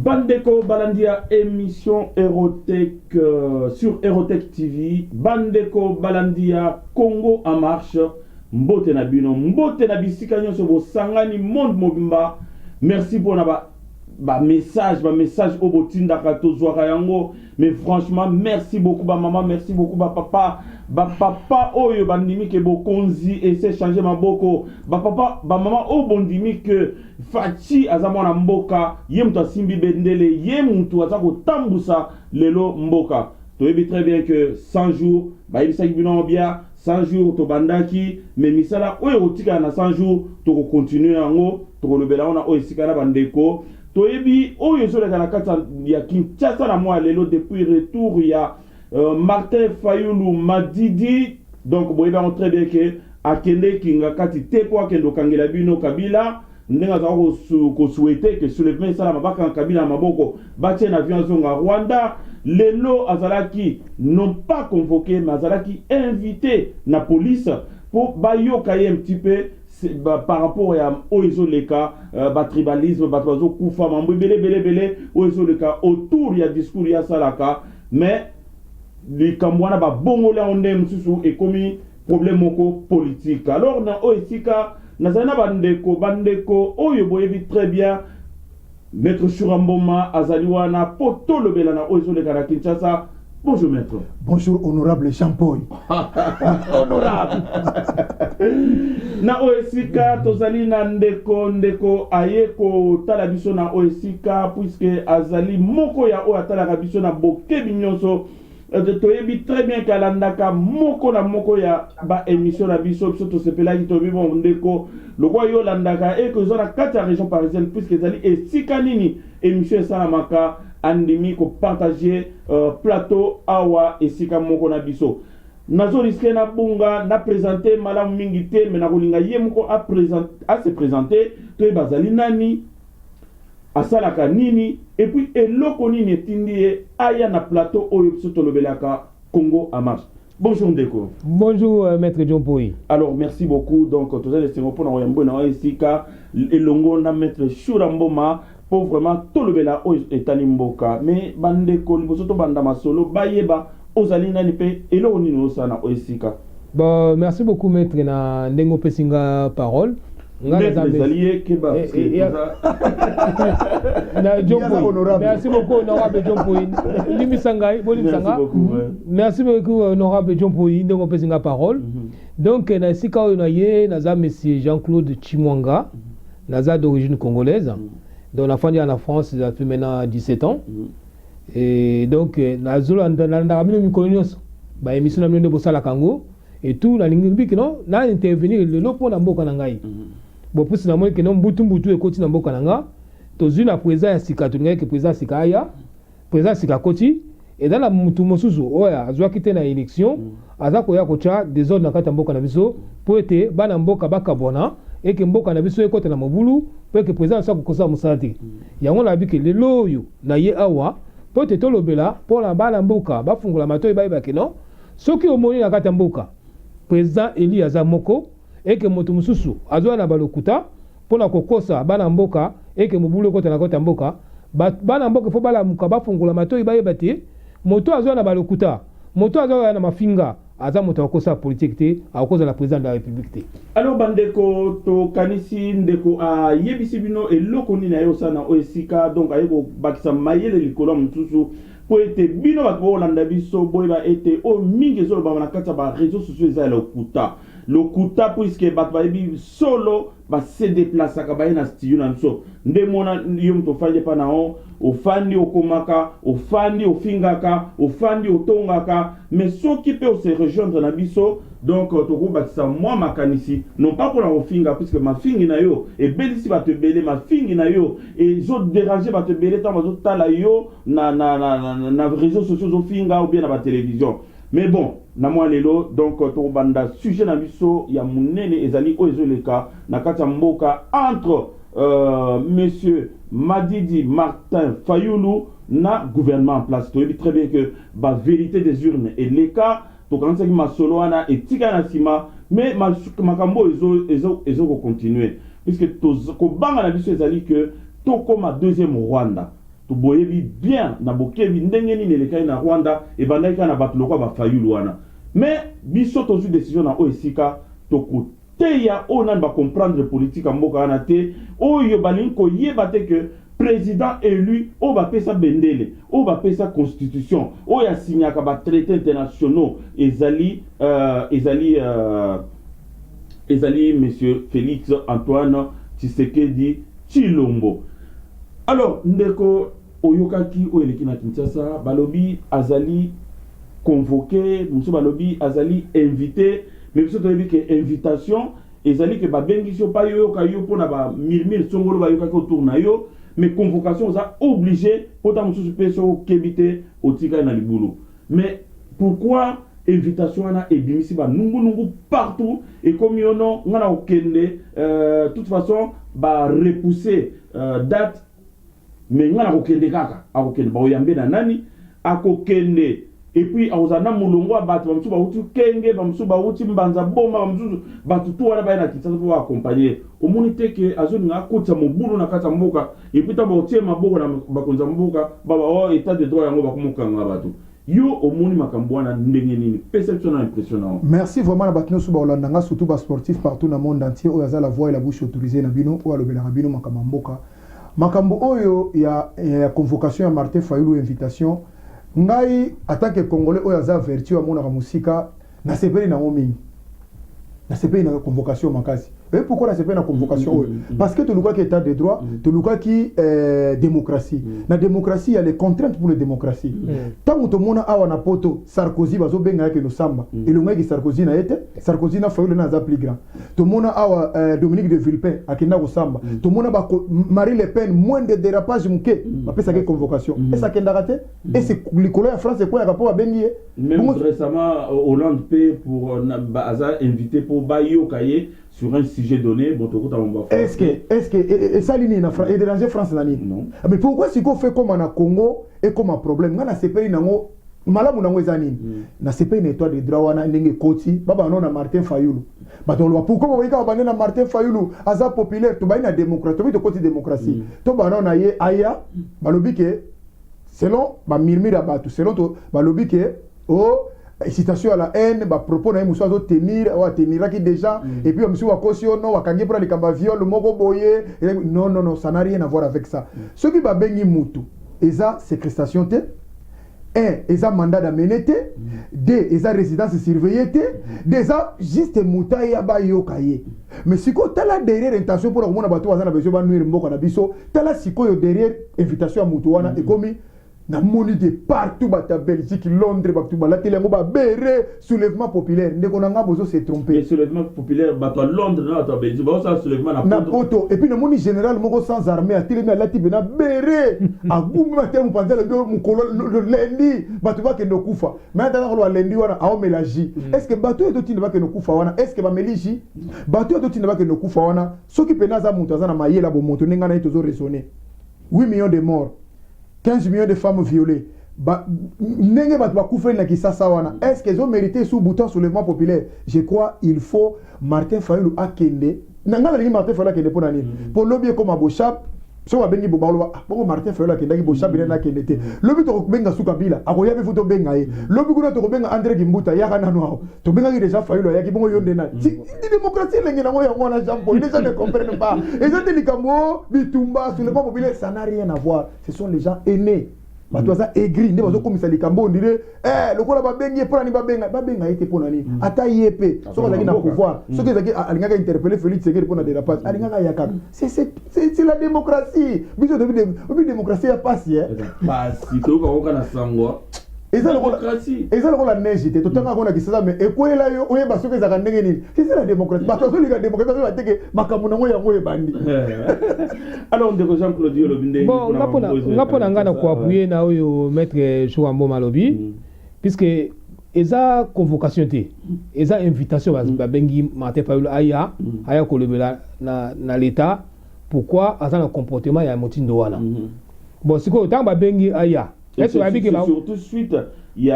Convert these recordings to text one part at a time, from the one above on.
Bandeko Balandia, émission Erotech sur Erotech TV. Bandeko Balandia, Congo en marche. Mbote na bino, mbote na bisika nyo sobo sangani monde mobimba. Merci pour ba message au botinda kato zwara yango. Mais franchement, merci beaucoup ba maman, merci beaucoup ba papa oyo bandimi ke bokonzi et c'est changer ma boko. Ba papa, ba maman o bondimi que Fachi azamona mboka, ye mtu asimbi bendele, ye mtu azako tambusa lelo mboka. Tu sais très bien que 100 jours, ba ibisa kibino bien, 100 jours to bandaki, mais misala oyo otika na 100 jours, to continuer yango, to lobela ona oyo sikana bandeko. To ebi oyo so la kata ya Kinshasa na moi lelo depuis retour ya Martin Fayulu Madidi. Donc boyeba on très bien que akende kinga kati tepo akendo kangela bino Kabila. Ndenga za ko souhaiter que soulèvement ça la mabaka Kabila maboko batie na avion zonga Rwanda. Lelo azalaki non pas convoqué mais azalaki invité na police pour bayoka un petit peu par rapport à Oizoleka, tribalisme, Batwazo Koufa, Mambo, Bele, Oizoleka, autour il y a discours, il y a Salaka, mais les Kamwana, Bongola, on aime sous et commis problème politique. Alors, dans Oisika, Nazana Bandeko, Oyoboyevi très bien, Maître Shuramboma, Azaliwana, Poto le Belana, Oizoleka, la Kinshasa. Bonjour maître. Bonjour honorable Champoy. Honorable. Na Oesika tozali na ndeko ayeko tala biso na Oesika puisque azali moko ya o atala biso na boke binyonso. Toyebi très bien kalandaka moko na moko ya ba émission na biso to sepela ki to bibo ndeko lokwa yo landaka et que zona kati ya région parisienne puisque ezali esika nini émission salamaka andimi ko partager plateau awa esika moko na biso nazo risque na bunga na présenter malamu mingi te mais na kolinga ye moko a se présenter to bazali nani asalaka nini et puis eloko nini etindi aya na plateau oyo biso tolobelaka Congo en marche. Bonjour Ndeko. Bonjour maître John Poy. Alors merci beaucoup donc tous les pour na yambo na esika elongo na maître Shuramboma pour vraiment tout le bela etani mboka mais bandeko liboso to banda masolo bayeba ozali nani pe elo nini osana oesika. Bon merci beaucoup maître na ndengo pesinga parole. Alliés keba na John Poy. Merci beaucoup honorable John Poy. Limisangai bolimsanga. Merci beaucoup honorable John Poy ndengo pesinga parole. Donc na sika oyo na ye na za monsieur Jean-Claude Chimwanga na za d'origine congolaise. Donc la famille en France, ça fait maintenant 17 ans. Et donc, la zone dans micronios, bah émission na mine bossa la Congo et tout la ligne que non, na intervenir le lopo na mboka nangai. Bon plus na moi que non butu et koti na mboka nanga. To zuna présent ya sika to ngai que présent sika ya, présent sika koti et dans la mutu mosuzu oya azwa kite na élection, azako ya kocha des zones na kata mboka na biso pour être bana mboka bakabona. Et que mboka na biso ekota na mobulu pour que président sa kokosa musati yango na biki lelo oyo na ye awa po te tolobela pour la bana mboka bafungula matoyi bayeba ke non soki omoni na kata mboka président Eli Azamoko et que moto mususu azwa na balokuta pour na kokosa bana mboka et que mobulu ekota na kota mboka bana mboka fo bala muka bafungula matoyi bayeba te moto azwa na balokuta moto azwa na mafinga aza moto akosa politique te akosa la président de la république. Alors bandeko to kanisi ndeko a yebisi bino eloko nini ayo sana oesika donc ayeko bakisa mayele likolo mtusu po ete bino bako landa biso boyeba ete o mingi zolo ba na kata ba réseaux sociaux za lokuta le kuta puisque batbayebi solo ba se déplacer ka ba na studio na so ndemona yom to fanye pa na on ofandi okomaka ofandi ofingaka ofandi otongaka mais ceux qui peut se rejoindre na biso donc toko batisa moi makanisi non pas pour la ofinga puisque ma fingi na yo et belisi ba te belé ma fingi na yo et zo déranger ba te belé tant bazo tala yo na réseaux sociaux zo finga ou bien na ba télévision. Mais bon, na moi lelo donc to banda sujet na biso ya munene ezali oezoleka na kati ya mboka entre monsieur Madidi Martin Fayulu na gouvernement en place. Tu dis très bien que la vérité des urnes et les cas, tu quand c'est que ma solo ana et tika na sima, mais ma kambo ezo continuer puisque to ko banga na biso ezali que to comme deuxième Rwanda. Tu boyebi bien na bokebi ndenge ni le na Rwanda et bandaka na batuloko ba Fayulu wana. Mais biso to su décision na oesika to ko teya onan ba comprendre politique mboka wana te oyo balinko yebate que président élu o ba pesa bendele o ba pesa constitution o ya signaka ba traités internationaux ezali monsieur Félix Antoine Tshisekedi Tshilombo. Alors ndeko oyokaki o eleki na Kinshasa balobi azali convoqué monsieur balobi azali invité. Mais vous savez que invitation, ils allaient que babengi so pa yo kayo pour na ba mille songolo ba yo ka autour na yo, mais convocation ça obligé pour ta musu peso kebite otika na libulu. Mais pourquoi invitation na ebimisi ba nungu partout et comme yono ngana okende toute façon ba repousser date mais ngana okende kaka akokende ba oyambe na nani akokende. Et puis, à Ozana Moulongo, Batu Bautu Kenge, Bamsu Bauti Mbanza Boma, Bamsu Batutu, Arabana, qui s'en va accompagner. Au monité que Azuna Kota Moboulou Nakatamboka, et puis Tabotier Maboka, Bakonzamboka, Baba, état de droit, Yamoka Batu. Yo, au Moni Makambouana, Ndengeni, perception impressionnante. Merci vraiment à Batno Soubaolandanga, surtout bas sportif partout dans le monde entier, où Yaza la voix et la bouche autorisée, Nabino, ou à l'Obélarabino Makamamboka. Makambo Oyo, il y a convocation à Martin Fayulu, invitation. Ngai attaque congolais oyaza vertu amona ka musika na sepeli na omingi na sepeli na convocation makasi. Et pourquoi na sepeli na convocation parce que tu luka ki état de droit tu luka ki démocratie na démocratie il y a les contraintes pour la démocratie tant to mona awa na poto Sarkozy bazo benga ke no samba et le mec Sarkozy na été Sarkozy na Fayulu na za plus grand to mona awa Dominique de Villepin akenda ko samba to mona ba Marie Le Pen moins de dérapage muke ba pesa ke convocation et ça kenda raté et c'est l'école en France quoi rapport à bengi même récemment Hollande paye pour Baza invité pour Bayo Kaye sur un sujet donné, bon, est-ce que ça ligne na France et déranger France nani? Non. Mais pourquoi si qu'on fait comme en Congo et comme un problème, ngana CPI nango malamu nango ezani. Na CPI na étoile de droit wana ndenge koti, baba non na Martin Fayulu. Ba to pourquoi on va na Martin Fayulu aza populaire to ba na démocratie, to côté démocratie. To ba non na ye aya, balobi ke selon ba murmure batu, selon to balobi ke oh incitation à la haine, bah propos na muso azo tenir qui déjà et puis muso wa caution non wa kangi pour les kamba viol moko boye non ça n'a rien à voir avec ça. Ce qui va bengi mutu eza séquestration te eza mandat d'amener te eza résidence surveillée te eza juste muta ya ba yokaye mais siko tala derrière intention pour komona bato bazana besoin ba nuire mboko na biso tala siko yo derrière invitation à mutu wana et comme na moni de partout bata Belgique Londres batu ba la télé ngo ba béré soulèvement populaire ndeko nanga bozo se tromper soulèvement populaire bata Londres na bata Belgique ba ça soulèvement na poto et puis na moni général moko sans armée a télé na la tibe na béré a gumi matin mu panza le lundi batu ba ke no kufa mais dans le lundi wana a mélange est-ce que batu eto tinda ba ke no kufa wana est-ce que ba meliji batu eto tinda ba ke no kufa wana soki pena za mutu za na mayela bo moto ninga na etozo raisonner 8 millions de morts 15 millions de femmes violées. Est-ce qu'elles ont mérité sous bouton soulèvement populaire? Je crois qu'il faut Martin Fayulu Akende. Martin Fayulu Akende pour l'année. Pour l'objet comme à Bochap, so ba bengi bobalo bongo Martin Fayulu Akende ki Bochap bien na kendete. L'objet to benga sous Kabila, akoya be futo benga e. L'objet kuna to benga André Kimbuta ya kana no. To benga ki déjà Fayulu ya ki bongo yonde na. Démocratie lengi na ngoya ngona jambo. Les gens ne comprennent pas. Et ça te likambo bitumba soulèvement populaire ça n'a rien à voir. Ce sont les gens aînés. bato baza aigri nde bazokomisa likambo on dirait lokola babengi mpona ni babenga ete mpona nini ata ye mpe soki azalaki na pouvoir soki ezalaki alingaka interpellé Félix Tshisekedi mpona dérapage alingaka ya kaka c'est la démocratie biso tobi démocratie ya pasi pasi toyoka na sangwa eza lokola neige te totangaka na kisasa mais ekwelela yo oyeba soki ezalaka ndenge nini c'est la démocratie bato bazolika démocratie bazo bateke makambo nango yango ebandi alors ndeko Jean-Claude yo lobi ndenge bon nga mpona nga na koapuye na oyo maître Chouambo malobi puisque eza convocation te eza invitation babengi Martin Fayulu aya kolobela na l'état pourquoi aza na comportement ya motindo wana bon sikoyo ntango babengi aya surtout suite il y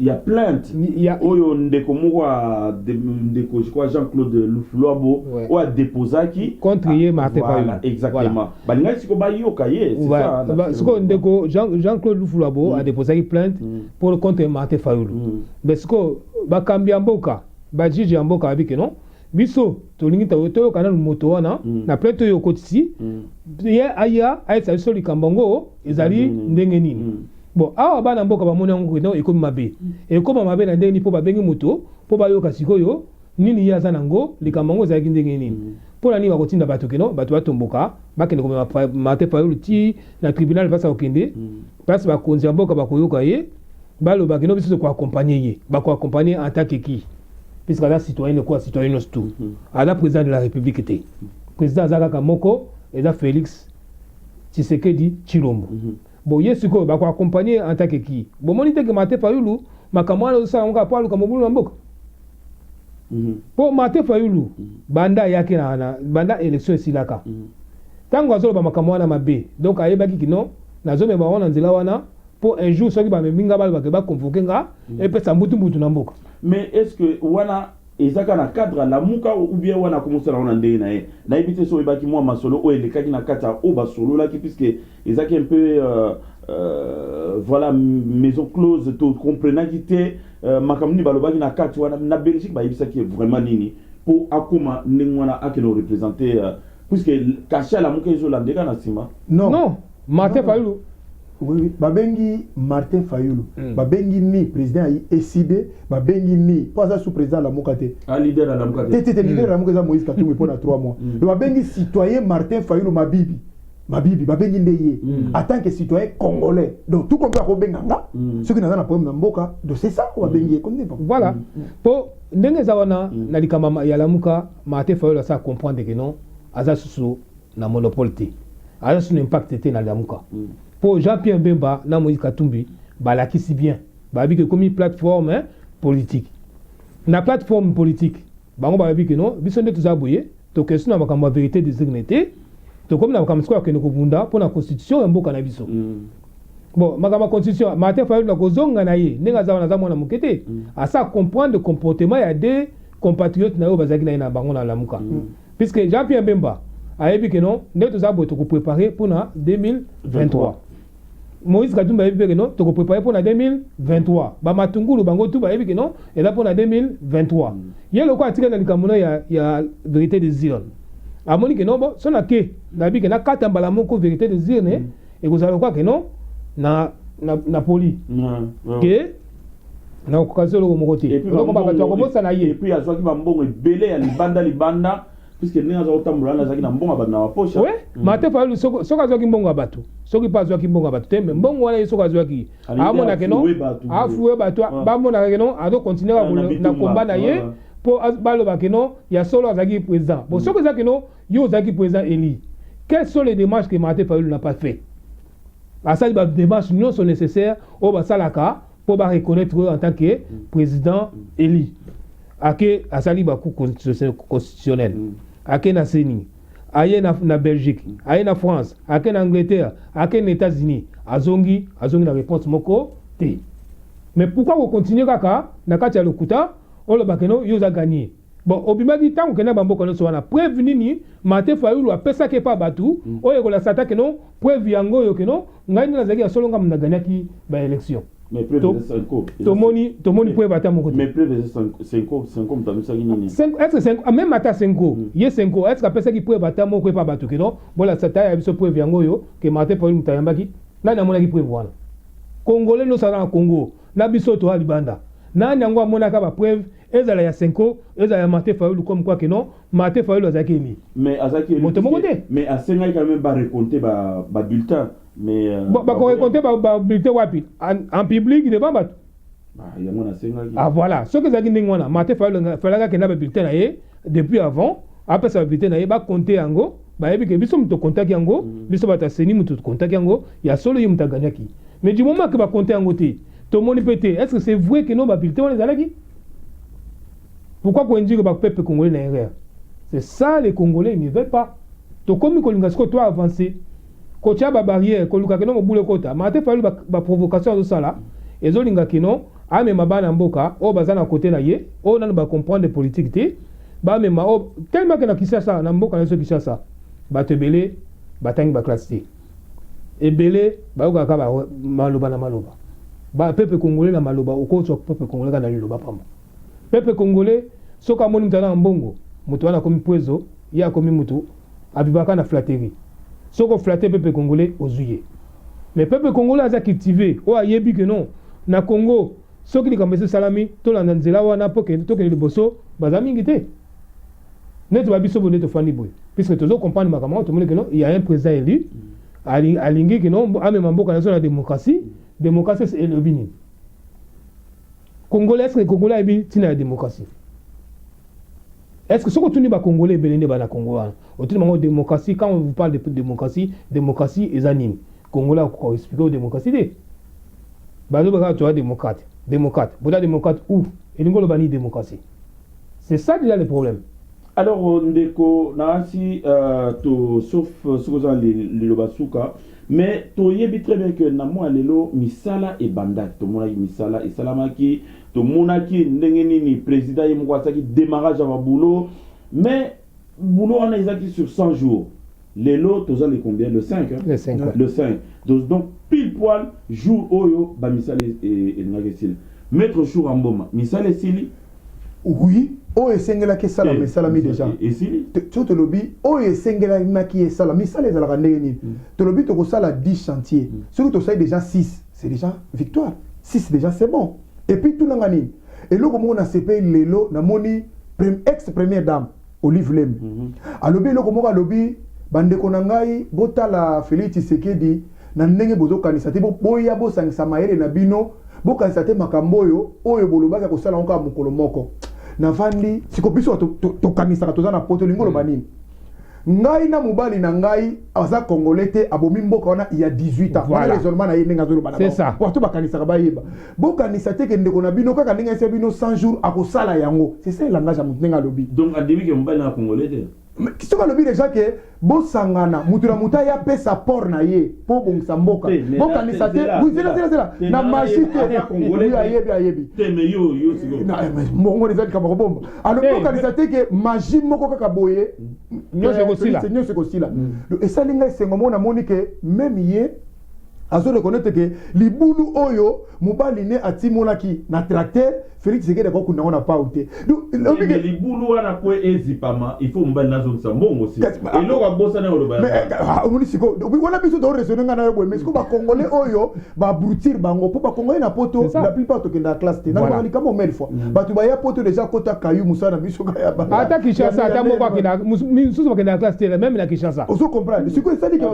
a plainte oyo ndeko moko ndeko je crois Jean-Claude Lufluabo o a déposé contre ye Martin Fayulu exactement balinga siko bayoka ye c'est ça siko ndeko Jean-Claude Lufluabo a déposé plainte pour contre Martin Fayulu mais siko bakambi mboka ba juge mboka abike non biso tolingi to kana moto wana na plainte yo kotisi ye aya aisa so likambango ezali ndenge nini bon awa bana mboka bamona ngo no ekomi mabe na ndenge ni po babengi moto po bayoka sikoyo nini ya zanango likambango ezali ndenge nini po nani bakotinda bato keno bato batomboka bakende komema Martin Fayulu ti na tribunal basa okende place bakonzi mboka bakoyoka ye baloba keno biso ko accompagner ye bako accompagner en tant que qui puisque la citoyen quoi citoyen tout à la président de la République était président Zaka Moko et là Félix Tshisekedi Chilombo bon yesu ko ba ko accompagner en tant que qui bon monite que Martin Fayulu makamwa ça on ka parler comme bulu mboka pour Martin Fayulu banda yake na banda élection silaka tango azo ba makamwa na mabe donc ayebaki kino nazo me ba wana nzela wana pour un jour soki ba minga ba convoquer nga et puis ça mbutu na mboka. Mais est-ce que wana ezaka na cadre la muka ou bien wana commencer na ndenge na ye na ebité so ebaki moi masolo o elekaki na kata o ba solo là qui puisque ezaki un peu voilà maison close to comprenant quité makamni balobaki na kata wana na Belgique ba ebisaki vraiment nini pour akoma ndenge wana akeno représenter puisque caché la muka ezo la ndeka na sima non Martin Fayulu oui, babengi Martin Fayulu, babengi ni président ECD, babengi ni pas sous président la Mokate. Leader la Mokate. T'étais leader la Mokate Moïse Katumbi pendant 3 mois. Babengi citoyen Martin Fayulu Mabibi, babengi ndeye. En tant que citoyen congolais. Donc tout comme ça Robenganga, ceux qui n'ont pas problème Mboka, donc c'est ça qu'on babengi comme voilà. Pour ndenge zawana na likama ya la Muka, Martin Fayulu ça comprendre que non, aza susu na monopole té. Aza son impact té na la Muka. Pour Jean-Pierre Bemba, na Moïse Katumbi, balaki si bien. Babi que comme une plateforme politique. Na plateforme politique, bango babi que non, bisonde tous abouye, to question na kama vérité des dignité, to comme na kama sikoa que nous bunda pour la constitution mboka na biso. Bon, makama constitution, Martin Fayulu na kozonga na ye, nenga za na mwana mukete, à ça comprendre le comportement ya des compatriotes na yo bazaki na bango na lamuka. Puisque Jean-Pierre Bemba a dit que non, nous avons préparé pour 2023. Moïse Katumbi a dit que non, tu as préparé pour 2023. Bamatungulu bango tout a dit que non, et là pour 2023. Il y a le quoi article dans le Cameroun, il y a vérité des Zion. A moni que non, bon, son a que la bi que na quatre embalamoko vérité des Zion et vous allez quoi que non, na poli. Que na occasion le mokoté. Et puis il y a soit qui va mbongo belé à libanda puisque nous avons tambula na zaki na mbongo ba na poche. Oui, Martin Fayulu soka zaki mbongo batu. Soki pas zaki mbongo batu te mais mbongo wana soka zaki. Amona que non. Afoué batu ba mona que non, ado continuer na combat na ye pour baloba que non, il y a solo zaki président. Bon soki zaki non, yo zaki président élu. Quelles sont les démarches que Martin Fayulu n'a pas fait? À ça les démarches non sont nécessaires au basalaka pour ba reconnaître en tant que président élu. Ake asali ba coup constitutionnel. Ake na Seni, aye na Belgique, aye na France, ake na Angleterre, ake na États-Unis, azongi na réponse moko te. Mais pourquoi vous continuez kaka na kati ya lokuta, on le bakeno yo za gagné. Bon, obimaki tango kena bambo kono so wana preuve nini Martin Fayulu apesa ke pa batu, oyo kola sata keno preuve yango yo keno ngai na zaki ya solonga mna gagnaki ba élection. Mais preuve de 5 ans. Tomoni pouvez battre mon côté. Mais preuve de 5 ans, 5 ans, t'as mis ça qui n'est. Est-ce que 5 ans, même à 5 ans, il y a 5 ans, est-ce que personne qui pouvait battre mon côté pas battre que non? Voilà, ça t'a eu ce preuve yango que maté pour une tayambaki. Là, na mona qui pouvait voir. Congolais nous ça dans Congo. Na biso to Libanda. Na nyango mona ka ba preuve, ezala ya 5 ans, ezala maté Fayulu comme quoi que non, maté Fayulu azaki ni. Mais azaki mais à 5 ans quand même ba raconter ba bulletin. Mais ba raconter ba bulletin wapi en public devant battre. Ah voilà, ce que ça dit ngwana, maté fallait que na bulletin na ye depuis avant, après ça bulletin na ye ba compter yango, ba yebi que biso muto contact yango, biso bata seni muto contact yango, ya solo yum ta ganyaki. Mais du moment que ba compter yango te, tout le monde pété, est-ce que c'est vrai que non ba bulletin on les alaki? Pourquoi qu'on dit que ba peuple congolais na erreur? C'est ça les Congolais ils ne veulent pas. To comme ko linga toi avancer. Ko tia ba barrière, ko luka que non boule kota, maté fallu ba provocation de ça là. Et zo linga que non a me mabana mboka o bazana côté na ye o nanu ba comprendre politique té ba me ma o tellement que na Kinshasa na mboka na so Kinshasa ba tebele batangi ba classe té ebele ba oka ka ba maloba na maloba ba peuple congolais na maloba o ko so peuple congolais na liloba pamba peuple congolais soka moni mtana mbongo mutu wana komi pwezo ya komi mutu abibaka na flatterie soko flatter peuple congolais ozuye mais peuple congolais a cultivé o ayebi que non na Congo ceux qui ont salami to la nzela wana poke to ke liboso bazami ngité net ba biso bonne to fani boy puisque tous comprendre makama to mone que non il y a un président élu alingi que non a même mboka na démocratie c'est le bini congolais est-ce que congolais est tina la démocratie est-ce que ce que tu dis ba congolais belende ba na Congo au démocratie quand on vous parle de démocratie est anime congolais ko expliquer démocratie ba no ba tu as démocrate Bouddha démocrate ou et nous avons démocratie. C'est ça déjà le problème. Alors ndeko nasi sauf ce que les lobasuka mais to yebi très bien que na moi lelo misala et banda to mona misala et salamaki to monaki ndenge nini président yemkwasa qui démarrage à boulot mais boulot on a exact sur 100 jours. Lelo to les combien le 5 hein? Le 5. Ouais. Le 5. Donc pile poil jour oyo ba misala et nagesil. Mettre jour en boma. Misala sili. Oui. O esengela ke sala misala mi déjà. Et sili. Tu te lobi o esengela na ki sala misala ezala ndenge nini. To lobi to ko sala 10 chantiers. Ce que tu sais déjà 6, c'est déjà victoire. 6 déjà c'est bon. Et puis tout l'angani. Et là comme on a CP lelo na moni ex-première dame Olive Lem. Alobi lo comme alobi bande konangai botala Félix Tshisekedi na ndenge bozo kanisa te boya bo sangisa maele na bino bo kanisa te makamboyo oyo bolobaka ko sala onka mukolo moko na vandi siko biso to kanisa ka tozana poto lingolo banini ngai na mobali na ngai aza congolais te abomi mboka wana il y a 18 ans voilà raisonnement na yinga zolo bana c'est ça pour to bakanisa ka bayeba bo kanisa te ke ndeko na bino kaka ndenge ese bino 100 jours akosala yango c'est ça langage ya mutenga lobi donc adimi ke mobali na congolais te qui sont le déjà que bo sangana mutura muta ya pesa por na ye po bongisa mboka bo kanisa te vous là na magie te ayebi te me yo siko na mongo les autres kamako bomba alors bo kanisa te que magie moko kaka boye nyose ko sila et ça linga sengo mona moni que même ye azo reconnaître que libulu oyo mobali ne atimolaki na tracteur Félix Tshisekedi ko kuna ona pa ute mais libulu wana ko ezipama il faut mobali nazo sambongo aussi et lo ka bossa na oloba mais omoni siko wana biso do raisonner ngana yo mais siko ba congolais oyo ba brutir bango po ba congolais na poto la plupart to kenda classe te na ba likamo mille fois ba tu ba ya poto déjà kota kayu musana biso ka ya ba ata Kinshasa ata moko kina mususu ba kenda classe te même na Kinshasa oso comprendre siko ça dit que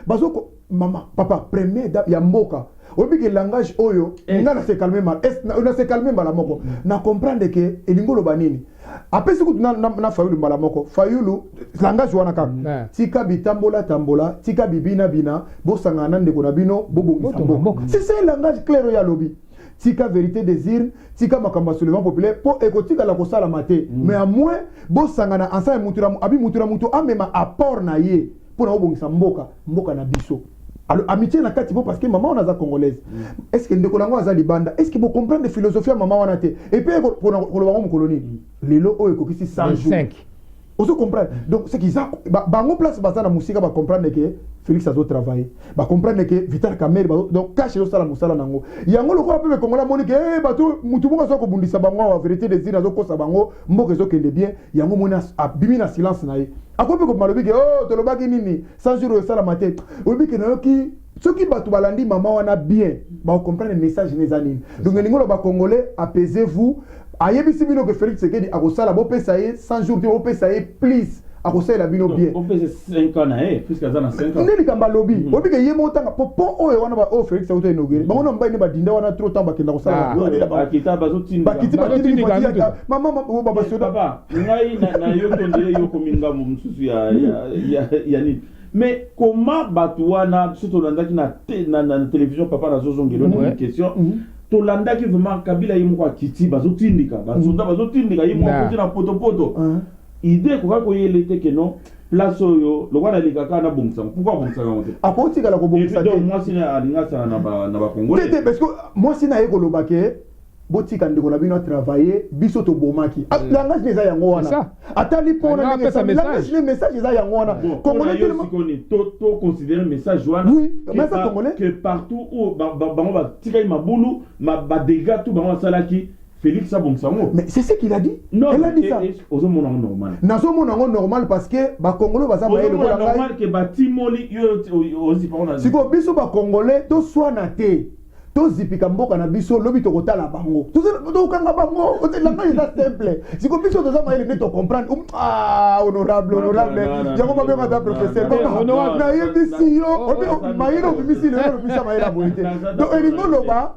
bazo maman papa premier ya mboka obi que langage oyo ngana se calmer mal na se calmer mbala moko na comprendre que elingolo banini après ce que na Fayulu mbala moko Fayulu langage wana kaka tika bitambola tambola tika bibina bina bo sangana ndeko na bino bobo mboka c'est ça langage clair ya lobi tika vérité désir tika makamba soulèvement populaire po ekotika la kosala maté mais à moins bo sangana ensemble mutura mutu amema apport na ye pour na obongisa mboka na biso. Alors amitié na kati parce que maman on a congolaise. Est-ce que ndeko lango aza libanda? Est-ce que vous comprenez la philosophie maman wana te? Et puis pour le baron colonie. Lelo o ekokisi 100 jours. On se comprend. Donc, c'est qu'ils ont. Bango place, na musique, va comprendre que Félix a travaillé. Va comprendre que Vital Kamer, donc, cache le sala musala nango. Yango le roi peut Congo la monique, bateau, Moutoumou, ça, comme dit Sabango, en vérité, des îles, Zoko Sabango, Moko, qui est bien, Yango Mona, a bimi na silence naïe. A quoi peut malobi que, oh, Tolobaki Nini, 100 jours de sala matin. Obi que qui. Ceux qui battent balandi, maman, on a bien. On comprend le message des animes. Donc, les Congolais, apaisez-vous. Ayebisi bino que Félix Sekedi a kosala bo pesa ye 100 jours bo pesa ye please a kosala bino bien on pesa 5 ans na puisque ça na 5 ans ndeli kamba lobby obi ke yemo tanga popo oyo wana ba o Félix auto inauguré ba ona mbaye ne ba dinda wana trop temps ba kenda kosala ba kita bazo tinda ba kita mama baba soda papa ngai na yo tondele yo kominga mu msusu ya ni mais comment batuana surtout landaki na télévision papa na zozongelo une question Tolanda qui vraiment Kabila yimwa kiti bazotindika bazonda bazotindika yimwa kuti na poto idée quoi ko yelete que non place yo lo wana likaka na bongsa pourquoi bongsa ngote apoti kala ko bongsa donc moi sina alinga sana na ba congolais parce que moi sina yeko lobake botika ndeko na bino travailler biso to bomaki langage les yango wana atali pona le message les yango wana congolais to considérer message wana congolais que partout où bango ba tika mabulu ba dégâts tout bango salaki Félix Abonsango. Mais c'est ce qu'il a dit. Non, elle a dit ça. Aux hommes normal. Nazo mon normal parce que ba congolais va ça ba le normal que ba timoli aussi par on a. Si ko biso ba congolais to soit na té. To zipika mboka na biso lobi to kotala bango. To kanga bango, c'est la magie ça simple. Si ko biso to za ma ele to comprendre. Honorable. Yango ba ba da professeur. Honorable na yebisi yo. Maïlo bimisi le bisa maïla boité. Donc elingo loba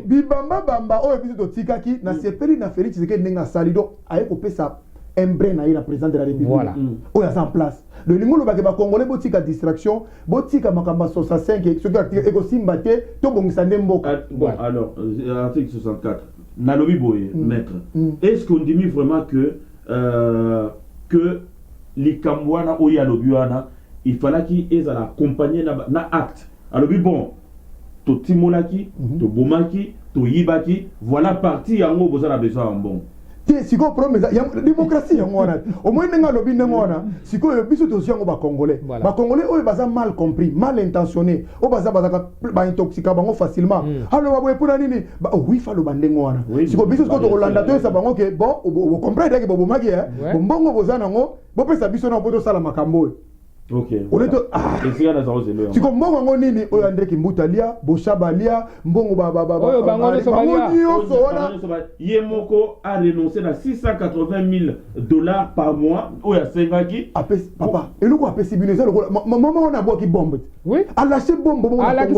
bibamba bamba o ebiso to tikaki na sepeli na Félix Tshisekedi nenga salido aye ko pesa embré na ila président de la République. Voilà. O ya en place. Le lingo loba ke ba congolais botika distraction, botika makamba 65 ce qui est aussi mbaté to bongisa ndemboka. Bon alors article 64. Nalobi boye maître. Est-ce qu'on dit vraiment que les Kambouana ou Yalobiana il fallait qu'ils aient accompagné na acte. Alors bon to timolaki, to bomaki, to yibaki, voilà parti yango bozala besoin en bon. Si vous prenez la démocratie, au moins, si vous avez des Congolais, les Congolais ont mal compris, mal intentionnés, ils ont intoxiqué facilement. Alors, oui, il faut le bander. Si vous avez des Hollandais, vous comprenez que vous avez des ok. On est si comme mbongo nini oyo André Kimbutalia, Boshabalia, mbongo Yemoko a renoncé à $680,000 par mois oyo asengaki papa et le quoi pesi bineza le maman on a bois qui bombe oui a lâché bombe mon à tout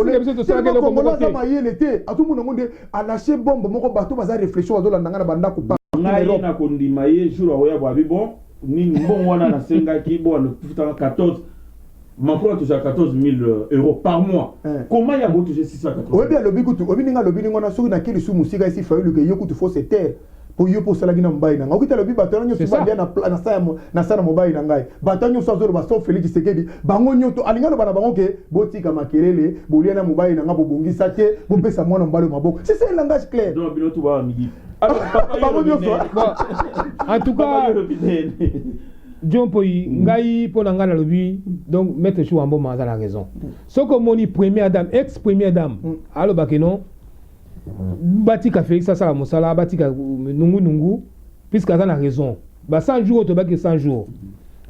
monde monde a lâché bombe moko bato baza réfléchir azola ngana banda ko ngai na kondima ye jour oya bwa bon ni bon wana na sengaki bon 14 Macron a touché 14 000 € par mois. Comment il y a beau toucher 680 000 oui, bien, le bigout, on a sur une quelle sous musique ici, il faut que Yoko te faut se taire. Pour Yoko Salagina Mbaïna. On dit le bibaton, on se bat bien na sana mobile nangai. Batanyo Sazor Basso Félix Tshisekedi. Bango nyoto alinga bana bango ke botika makelele, boliana mobile nanga bobongi sate, bopesa mwana mbalo maboko. C'est un langage clair. Donc biloto ba midi. En tout cas, John Poyi, Ngaï, Ponangana Lobi, donc Maître Chouambo Manza a raison. Ce que mon première dame, ex-première dame, alors Bakenon, Batika Félix Sala Moussala, Batika Nungu, puisqu'elle a raison. 100 jours, au Tobaki 100 jours.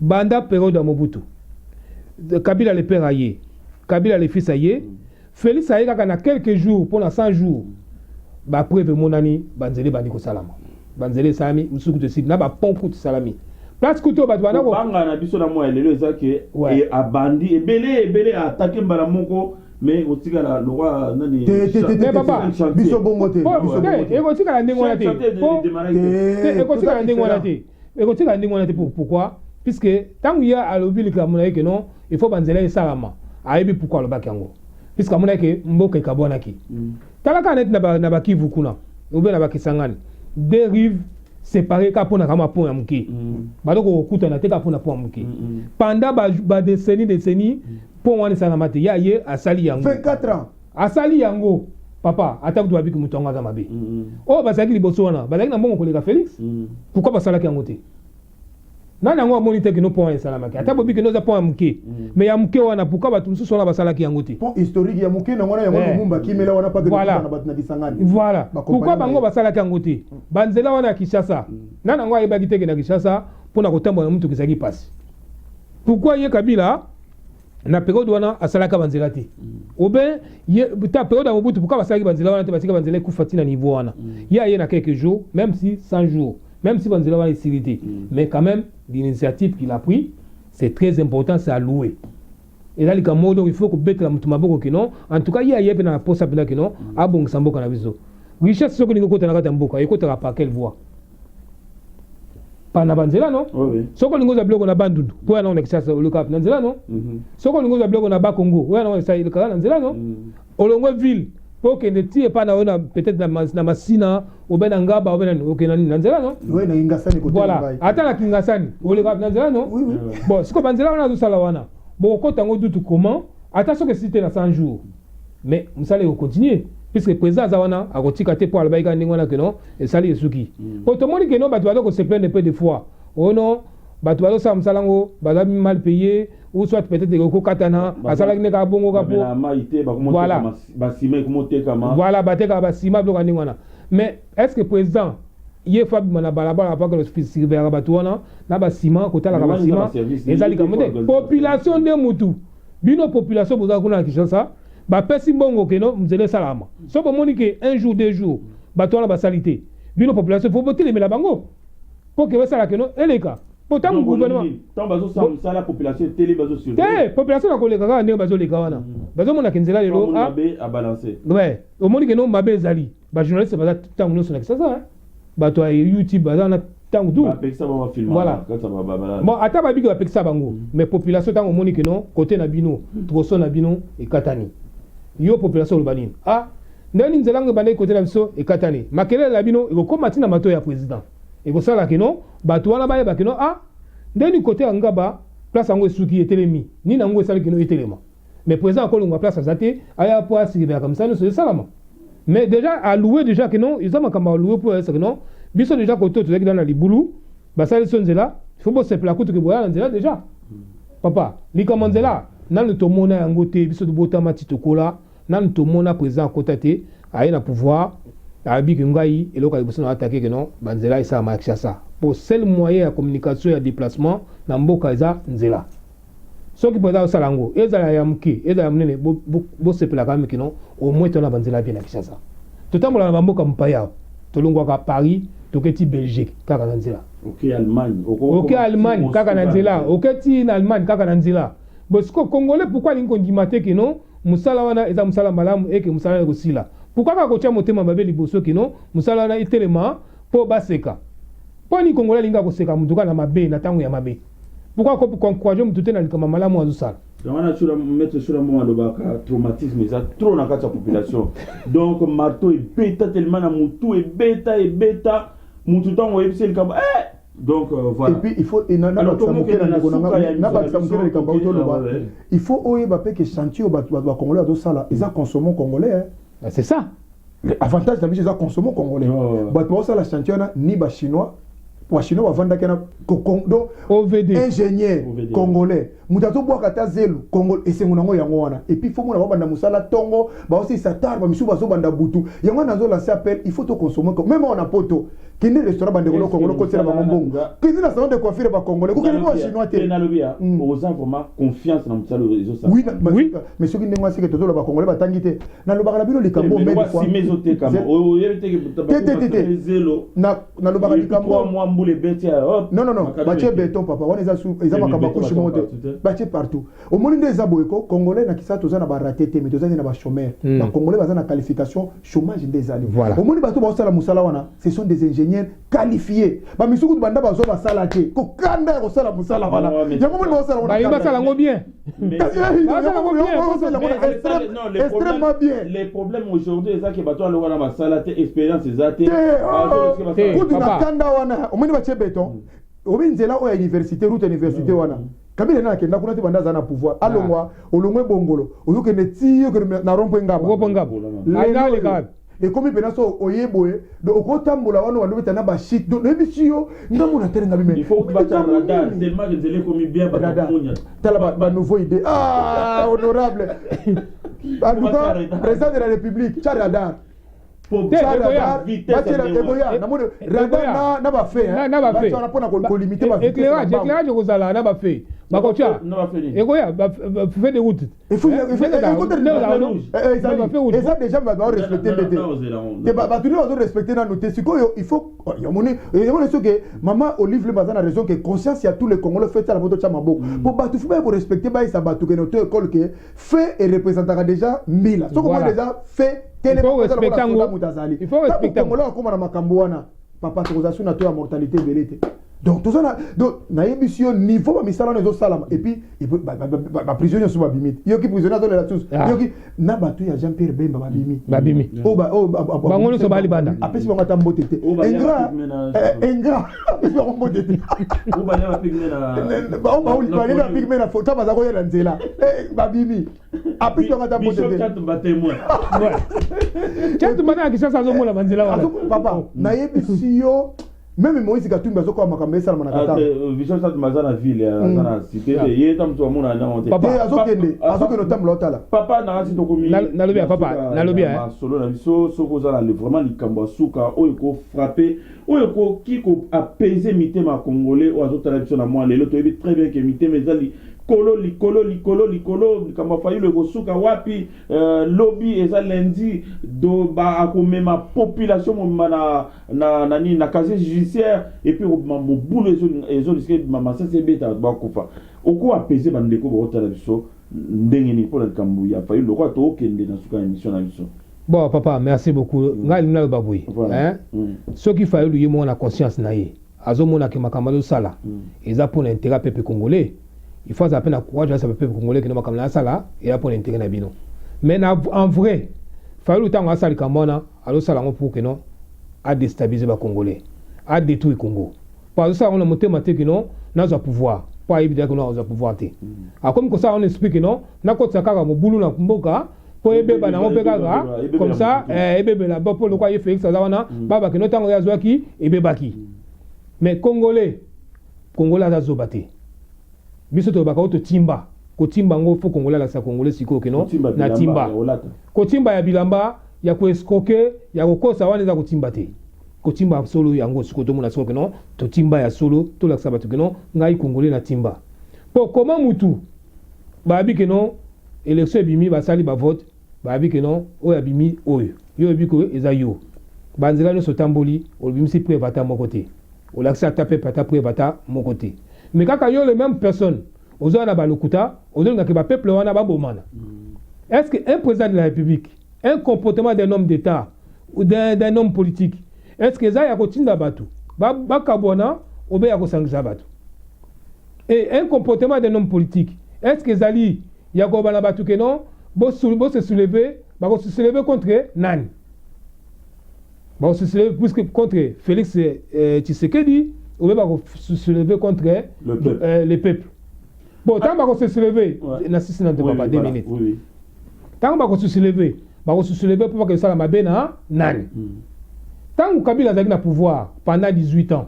Banda période à Mobutu. Kabila le père aïe, Kabila le fils aïe, Félix aïe, quand a quelques jours, pendant 100 jours, après mon ami, Banzele Bandiko Salama. Banzele Salami, Moussoukou de Sidna, Pompout Salami. Place couteau batwana ko banga na biso na moi lelo ezaki et abandi ebele attaquer mbalamoko mais otika la loi nani mais papa biso bongote biso bongote et otika la ndengona te et otika la ndengona te et otika la ndengona te pourquoi puisque tant il y a à l'obili ka mona que non il faut banzela et salama aibi pourquoi le bakango puisque mona que mboka kabona ki talaka net na ba kivu kuna obe na ba kisangani dérive séparé kapona kama pont ya muki badoko kuta na te kapona pont ya muki pendant ba décennie pont wana sana mate ya ye asali yango 24 ans asali yango papa attaque doit biku mutonga za mabe oh basaki liboso wana bazaki na mbongo koleka Félix pourquoi basala ki yango te nana ngo monite que no point salamaki ata bobi que no za point muke mais ya muke wana pourquoi batu mususu wana basalaki yango te point historique ya muke na ngona ya ngona mumba kimela wana pas de na batu na Kisangani voilà pourquoi bango basalaki yango te banzela wana ya Kinshasa nana ngo ayebaki te que na Kinshasa pona kotambola mutu kisaki pasi pourquoi ye Kabila na période wana asalaka banzela te obe ye ta période ya Mobutu pourquoi basalaki banzela wana te basika banzela kufati na niveau wana ye na quelques jours même si 100 jours même si banzela wana est mais quand même l'initiative qu'il a pris c'est très important, c'est à louer. Et là, il faut que bête la mutumaboko kino. En tout cas, il y a yep na posa pena kino. Abong sambo kanabizo. Richesse soko ningo kota nakata mboka. Eko tera pa quelle voie. Pa na banzela non? Oui. Soko ningo za bloko na bandundu. Pour na on exerce le cap nanzela non? Soko ningo za bloko na Bakongo. Ouais non ça il kala nanzela non? Olongo ville. Pour que ne tie pas na ona peut-être na masina obena ngaba obena ok nanzela non? Oui na Kingasani côté. Voilà. Ata na Kingasani. Ole cap nanzela non? Oui. Bon, siko banzela wana zo sala wana. Bon, quand on dit comment, attention que c'était dans 100 jours. Mais vous allez continuer. Puisque le président Zawana a retiré pour le baïga n'ingwana que non, et ça les souki. Pour tout le monde que non, bah tu vas se plaindre un peu de fois. Oh non, bah tu vas ça m'salango, bah mal payé, ou soit peut-être des gros katana, à salang ne kabongo kapo. Voilà. Voilà, bah t'es kabasima bloc n'ingwana. Mais est-ce que le président il faut que balabala pas que le fils vers batouana na basima kota la basima ezali kamete population de mutu bino population boza kuna Kinshasa ba pesi mbongo keno mzele salama so bo monike un jour deux jours batouana basalité bino population faut voter les la bango pour que ça la keno eleka pourtant le gouvernement tant bazo ça la population télé bazo sur population na koleka ka ne bazo leka wana bazo mona kinzela lelo a balancer ouais au monike no mabe ezali ba journaliste baza tant no sur Kinshasa bato ya YouTube bazana tangu tout voilà bon ata ba bigi ba pekisa bango mais population tango moni que non côté na bino troso na bino e katani yo population urbanine ndani nzelanga bande côté na biso e katani makele la bino e ko matina mato ya président e ko sala que non bato wana ba que non ndani côté ngaba place ngo suki etelemi ni nango sala que non etelema mais président ko longa place azate aya po asiriba comme ça no se salama. Mais déjà, à louer déjà que non, ils ont à louer pour ça que non. Biso déjà côté tu es dans la liboulou, bah ça ils sont là. Il faut pas se plaindre que boya là déjà. Papa, li comment là, nan le tomona ngoté biso de botama titokola, nan tomona président côté a na pouvoir a bi ngai et loka biso na attaquer que non, banzela ça marche ça. Pour seul moyen de communication et de déplacement na mboka za nzela. Ce qui peut être salango, ezala ya mki, ezala mnene bo se pela kama kino, au moins tona banzela bien na Kinshasa. Totambola na mboka mpaya, tolongwa ka Paris, toketi Belgique, kaka na nzela. OK Allemagne, OK Allemagne kaka na nzela, oketi na Allemagne kaka na nzela. Bosiko Congolais pourquoi lingo ndimate kino, musala wana eza musala malamu eke musala ko sila. Pourquoi ka kocha motema mabe liboso kino, musala wana itelema po baseka. Po ni Congolais linga ko seka mutuka na mabe na tango ya mabe. Pourquoi qu'on croise tout est dans le comme malamu azusala. On a toujours mettre sur un moment le traumatisme ça trop dans la population. Donc marteau et bêta tellement na mutu et bêta mutu tango et c'est le comme donc voilà. Et puis il faut il faut oyeba pe que chantier au ba congolais azusala ils ont consommé congolais. C'est ça. L'avantage d'habitude ils ont consommé congolais. Ba ça la chantier ni ba chinois. Pour chinois vendre kana donc OVD ingénieur congolais mutato boa kata zelo Congo et c'est monango yango wana et puis faut mona banda musala tongo ba aussi satar ba misu bazo banda butu yango nazo lancer appel il faut to consommer même on a poto kini restaurant bande ko Congo ko tsela ba mbongo kini na salon de coiffure ba congolais ko kini ko chinois te na lobia aux gens vraiment confiance na musala les autres oui mais ce qui ndengwa c'est que toto ba congolais ba tangité na lobaka bino likambo mais fois si mezote kama o yete ke zelo na lobaka likambo les bétiens non batie béton papa on les a sous ils ont makamba couche monte batie partout au monde des aboyeko congolais na kisa toza na ba raté mais toza na ba chômeur ba congolais baza na qualification chômage des années au monde bato ba sala musala wana ce sont des ingénieurs qualifiés ba misuku banda bazo ba sala te ko kanda ko sala musala wana yango monde ba sala wana ba sala ngo bien extrêmement bien les problèmes aujourd'hui c'est ça que bato wana ba sala te expérience zate ko na kanda wana batie béton obinzela o université route université wana kabila na kenda kuna tibanda za na pouvoir alongwa olongwe bongolo oyuke ne tiyo na rompo ngaba ngabo et comme penaso oyeboye do okotambola wana wando betana ba shit do nebisio ndamu na terenga bime il faut que bata radar tellement que zele comme bien ba munya tala ba nouveau idée honorable en tout cas président de la République cha radar éclairage kozala na bafe bakotia ekoya fait de route eza déjà respecter respecter na noté sikoyo il faut que maman Olive le bazana raison que conscience ya tous les Congolais fait la moto cha maboko pour batu fuba pour respecter ba isa batu que notre école que fait et représentera déjà 1000 so ko déjà fait il faut respecter papa autorisation na to ya mortalité belete donc tout ça donc na émission niveau ba misala na zo salama et puis ba prisonnier sur ba bimite yo ki prisonnier dans la tous yo ki na batu ya Jean-Pierre Bemba ba bimi ba ngono so bali banda apesi ba ngata mbotete ingrat apesi ba mbotete ba ya pigmena ba pigmena photo ba za ko yela nzela ba bimi apesi ba ngata mbotete chat bana ki sasa zo mola banzela wana papa na émission même Moïse Katumbi bazoko makambe sala manakata vision ça mazana ville na cité ye tam to mona na monter papa azokende tamlo tala papa na rasi to komi na lobia papa na lobia solo na biso soko za le vraiment likambo suka oyo ko frapper oyo ko kiko apaiser mitema congolais o azotala biso na moi lelo to yebi très bien que mitema ezali likolo kama fayu le kosuka wapi lobby eza lundi do ba akomema population na nani na casier judiciaire et puis mo boule ezo risquer mama ça c'est beta ba kufa oko apaiser bandeko ba otala biso ndenge ni pour la kambu ya fayu le quoi to kende na suka émission na biso. Bon papa merci beaucoup ngai lina le baboui ce qui fayu lui mo na conscience na ye azomona ke makamalo sala eza pour l'intérêt peuple congolais. Il faut appeler à courage à ce peuple congolais qui n'a pas comme la sala et là pour l'intérêt na bino. Mais en vrai, fallu le temps à sali kamona, alors ça la pour que non à déstabiliser les Congolais, à détruire Congo. Parce que ça on a monté mathématique non, n'a pas pouvoir, pas évident que non on a pouvoir té. A comme ça on explique non, n'a pas ça kaka mo boulou na mboka pour ebeba na mopeka comme ça ebebe la pour le quoi il fait ça wana baba que non tant ya zwaki ebebaki. Mais Congolais a zobate. Biso to baka to timba ko timba ngo fo Congolais la sa Congolais siko ke no na timba ko timba ya bilamba ya ko escroquer ya ko kosa wana za ko timba te ko timba solo yango siko to mona siko ke no to timba ya solo to la sa batu ke no ngai Congolais na timba po comment mutu ba bi ke no élection bimi ba sali ba vote ba bi ke no o ya bimi oyo yo bi ko eza yo banzela no sotamboli o bimi si pre vata mon côté o la sa taper pata pre vata mon côté. Mais quand il y a les mêmes personnes, aux gens à lokuta, aux gens qui peuple wana ba bomana. Est-ce qu'un président de la République, un comportement d'un homme d'État ou d'un homme politique, est-ce que ça y a continué d'abatu? Ba kabona ou bien y a continué batu? Et un comportement d'un homme politique, est-ce que Zali y a continué d'abatu que non? Bo se soulever contre Nani? Bo se soulever contre Félix Tshisekedi. On va se soulever contre les peuples. Bon, tant qu'on se soulever, n'assiste pas 2 minutes. Tant qu'on se soulever, on se soulever pour que ça la bena nan. Tant que Kabila a le pouvoir pendant 18 ans,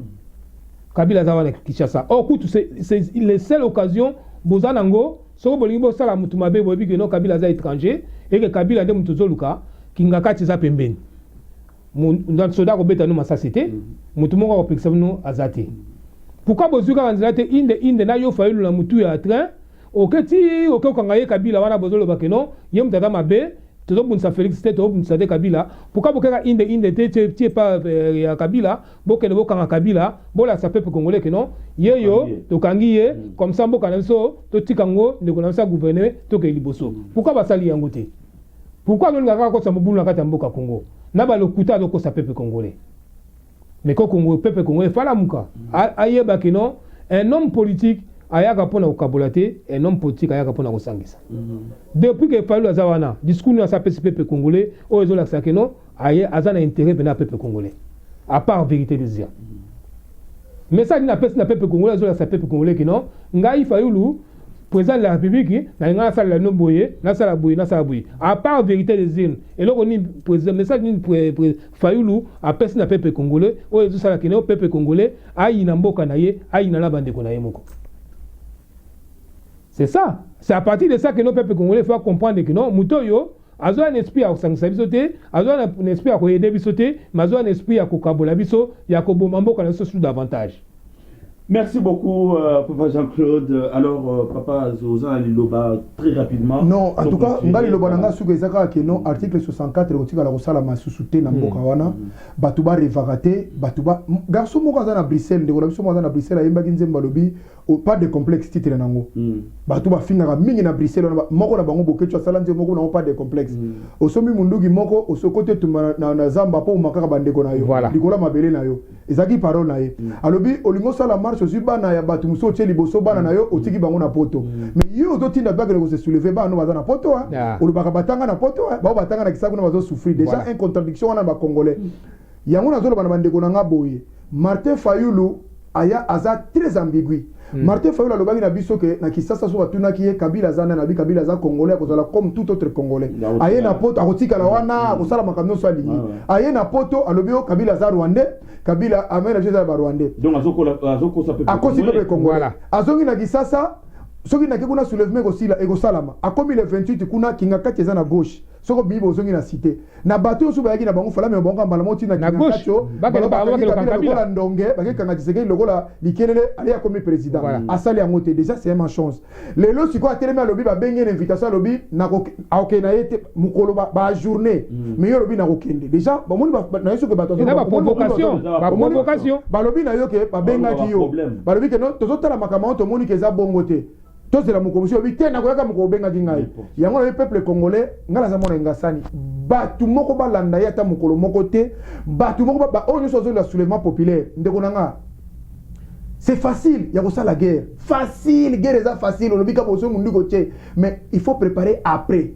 Kabila a Kinshasa. Or, c'est les seules occasions, Bozanango, so bolingo sala mutumabe bobi que non Kabila a étranger et que Kabila de mutuzoluka kingaka tisa pembeni. Dans soda ko beta no masasité mutu moko ko pekisa no azate pourquoi bozuka kanzate inde na yo fayilu na mutu ya train oketi okokanga ye Kabila wana bozolo bakeno ye mutata mabe tozo bunsa Félix Tete bunsa de Kabila pourquoi bokeka inde te pas ya Kabila bokene bokanga Kabila bola sa peuple congolais que non yeyo tokangi ye comme ça boka na so to tikango ndeko na sa gouverner to ke liboso pourquoi basali yango te pourquoi nous ngaka ko sa mobulu na kata mboka Congo na ba lokuta loko sa peuple congolais mais ko Congo peuple congolais fala muka ayeba que non un homme politique ayaka pona okabolate un homme politique ayaka pona kosangisa depuis que Fayulu azawana discours na sa peuple congolais o ezo la sa que non aye azana intérêt bena peuple congolais à part vérité des yeux mais ça na peuple congolais ezo la sa peuple congolais que non ngai Fayulu président de la République, na sala no boye, na sala boye. À part vérité des îles, et là on dit président message ni Fayulu a personne na peuple congolais, o ezo sala kene peuple congolais, ayi na mboka na ye, ayi na bande ko na ye moko. C'est ça. C'est à partir de ça que nos peuples congolais faut comprendre que non, mutoyo azo un esprit à sangisa bisote, azo un esprit à koyede bisote, mais azo un esprit à kokabola biso, ya koboma mboka na so sous davantage. Merci beaucoup, Papa Jean-Claude. Alors, Papa Zoza Liloba, très rapidement. Non, en tout cas, Ngali Liloba Nanga Sugezaka, que non, article 64, Rotika la Rosala Masusute Nambokawana, Batuba Revagate, Batuba. Garçon Mokaza na Bruxelles, de Golabso Mokaza na Bruxelles, Aimba Ginzem Balobi, pas de complexe titre Nango. Batuba Finara Mingi na Bruxelles, Moko na Bango Bokecho, Salanze Moko n'a pas de complexe. Au sommet Mundugi Moko, au côté na Zamba, po Makara Bandeko na yo. Voilà. Nicolas Mabele na yo. Ezaki parole na ye. Alobi, Olingo Sala marche sur bana ya batu muso tche liboso bana na yo otiki bango na poto mais yo ozotinda bakele ko se soulever bana baza na poto olobaka batanga na poto ba batanga na kisaku na bazo souffrir déjà une contradiction wana ba congolais yango na zolo bana bandeko na nga boye Martin Fayulu aya aza très ambigu. Martin Fayulu alobaki na biso ke na Kisasa so batuna ki Kabila zana na bi Kabila za congolais kozala comme tout autre congolais aye na poto akotika la wana akosala makamno so alingi aye na poto alobi o Kabila za rwandais Kabila amena jeza ba rwandais donc azoko sa peuple congolais azongi na Kisasa soki na kuna soulèvement kosila ekosalama akomi le 28 kuna kinga kati za na gauche soko bibo ozongi na cité na bato so bayaki na bango fala me bonga mbala moti na kinga kacho bakela ndonge bakeka Tshisekedi lokola likelele ali akomi président asali yango te déjà c'est une chance lelo siko atelema lobi ba benge une invitation lobi na aoke na yete mukolo ba journée mais yo lobi na kokende déjà ba moni na yeso ke bato ba provocation ba lobi na yo ke ba benga ki yo ba lobi ke non tozotala makambo to moni ke za bongo te. Tout c'est la commission bi te na koyaka moko benga dingai yango le peuple congolais ngala za mona ngasani batu moko balanda ya ta mokolo moko te batu moko ba onyo sozo la soulèvement populaire ndeko nanga c'est facile ya kosa la guerre facile guerre est facile on bika bozo mundu ko tche mais il faut préparer après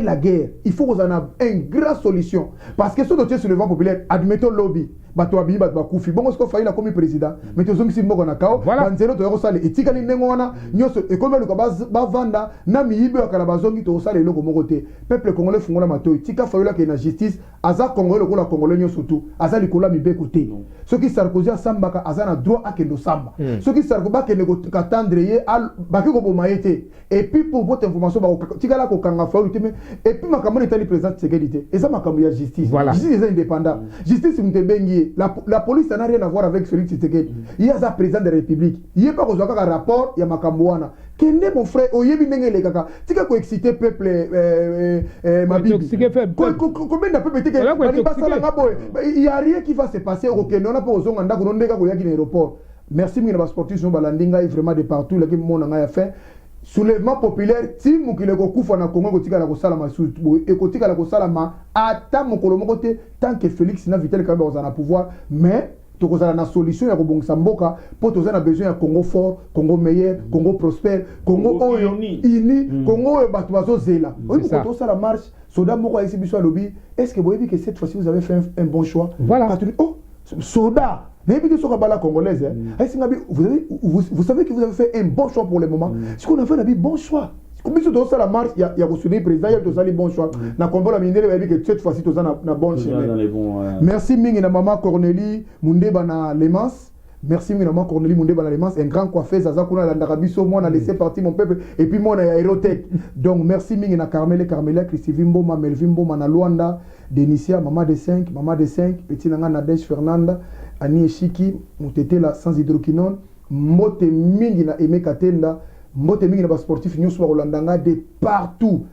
la guerre il faut qu'on a une grande solution parce que ce dossier soulèvement populaire admettons lobby bato abi bato bakufi bongo siko faila comme président mais tozongi simbo na kao banzelo to yosala etikali nengo wana nyoso ekomelo ka bavanda na miyibe akala bazongi to sala eloko moko te peuple congolais fungola mato tika faila ke na justice aza congolais ko la congolais nyoso tout aza likola mibeko te soki Sarkozy asambaka aza na droit akendo samba soki Sarkozy bakende ko katandre ye al bakiko bomayete et puis pour votre information ba tika la ko kanga faila te et puis makambo etali président Tshisekedi te eza makambo ya justice justice est indépendant justice mtebengi la police n'a rien à voir avec celui qui Tshisekedi. Il y a un président de la République. Il n'y a pas un rapport, il y a Makambouana. Quel est mon frère? Oye binenge les kaka. Tu as quoi excité peuple ma Bible. Combien de peuple il n'y a rien qui va se passer au Kenya. On n'a pas besoin d'anda qu'on ait qu'à l'aéroport. Merci mille sportifs sont balandinga vraiment de partout là qui mon a fait. Soulèvement populaire ti mukile ko kufa na Congo kotika la kosala masutu et kotika la kosala ma ata mukolo mokote tant que Félix na Vital Kamerhe ozana pouvoir mais to kozala na solution ya kobongisa mboka po tozana besoin ya Congo fort Congo meilleur Congo prospère Congo oyo ini Congo oyo bato bazozela oyo ko tosala marche soda moko exhibition lobby est-ce que vous voyez que cette fois-ci vous avez fait un bon choix voilà oh soda mais puis sur la congolaise, vous savez que vous avez fait un bon choix pour le moment. Ce qu'on a fait, on a dit bon choix. Comme si tu as la marche, il y a reçu le président, il y a bon choix. Na combat la mine, il que cette fois-ci tu as na bon chemin. Merci Mingi na maman Cornélie Mundeba na Lemans. Merci Mingi na maman Cornélie Mundeba na Lemans, un grand coiffeur Zaza kuna la Ndarabiso, moi on a laissé partir mon peuple et puis moi on a Aérotech. Donc merci Mingi na Carmela Christy Vimbo, Melvimbo na Luanda, Denicia, maman de 5, petit nanga Nadège Fernanda. Ani Eshiki, mutete la sans hydroquinone, mote mingi na Aimé Katenda, mote mingi na ba sportif nyusu wa Rolandanga de partout.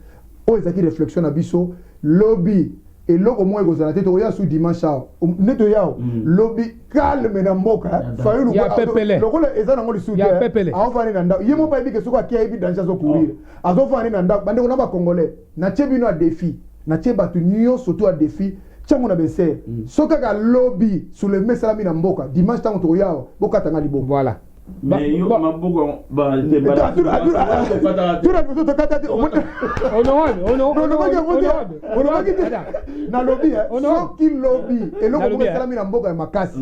O ezaki réflexion na biso, lobby et loko mo egozala tete oya sous dimanche ao. Neto yao, lobby calme na mboka, fayu ya pepele. Lokola ezana ngoli sous ya pepele. Aho fani na ndako. Yemo pa ebi ke soko akia ebi danger zo courir. Azo fani na ndako, bande ko na ba congolais. Na chebino a défi. Na cheba tu nyo surtout a défi. Tiens on a baissé. Soka ka lobby sous le message na mboka dimanche tango to yao boka tanga libo. Voilà. mais yo maboko ba te bala na lobby soki lobby eloko moko esalami na mboka ya makasi